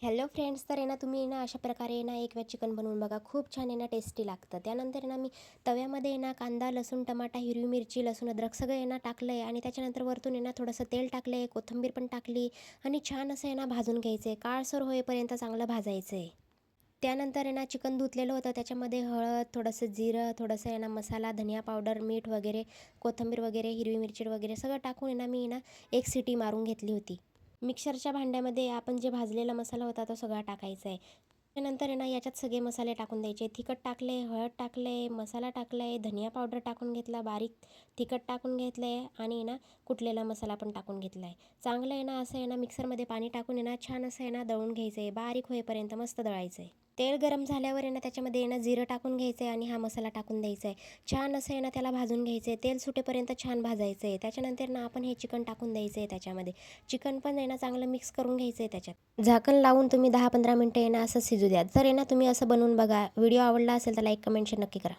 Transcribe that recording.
Hello friends, तर आहे ना तुम्ही ना अशा प्रकारे आहे ना एक वेळ चिकन बनवून बघा. खूप छान आहे ना, टेस्टी लागतं. त्यानंतर आहे ना मी तव्यामध्ये आहे ना कांदा, लसूण, टमाटा, हिरवी मिरची, लसूण, अद्रक सगळं आहे ना टाकलं आहे आणि त्याच्यानंतर वरतून आहे ना थोडंसं तेल टाकलं आहे, कोथिंबीर पण टाकली आणि छान असं आहे ना भाजून घ्यायचं आहे. काळसर होईपर्यंत चांगलं भाजायचं आहे. त्यानंतर आहे ना चिकन धुतलेलं होतं, त्याच्यामध्ये हळद, थोडंसं जिरं, थोडंसं आहे ना मसाला, धनिया पावडर, मीठ वगैरे, कोथिंबीर वगैरे, हिरवी मिरची वगैरे सगळं टाकून आहे ना मी ना एक सिटी मारून घेतली होती. मिक्सरच्या भांड्यामध्ये आपण जे भाजलेला मसाला होता तो सगळा टाकायचा आहे. त्यानंतर आहे ना याच्यात सगळे मसाले टाकून द्यायचे. तिखट टाकले, हळद टाकले, मसाला टाकले, धनिया पावडर टाकून घेतला, बारीक तिखट टाकून घेतलं आहे आणि आहे ना कुटलेला मसाला पण टाकून घेतला आहे. चांगलं आहे ना असं आहे ना मिक्सरमध्ये पाणी टाकून आहे ना छान असं आहे ना दळून घ्यायचं आहे. बारीक होईपर्यंत मस्त दळायचं आहे. तेल गरम झाल्यावर आहे ना त्याच्यामध्ये आहे ना जिरं टाकून घ्यायचं आहे आणि हा मसाला टाकून द्यायचा आहे. छान असं आहे ना त्याला भाजून घ्यायचं आहे. तेल सुटेपर्यंत छान भाजायचं आहे. त्याच्यानंतर ना आपण हे चिकन टाकून द्यायचं आहे त्याच्यामध्ये. चिकन पण आहे ना चांगलं मिक्स करून घ्यायचं आहे त्याच्यात. झाकण लावून तुम्ही 10-15 मिनटं आहे ना असं शिजू द्या. जर आहे ना तुम्ही असं बनवून बघा. व्हिडिओ आवडला असेल तर लाईक, कमेंट, शेअर नक्की करा.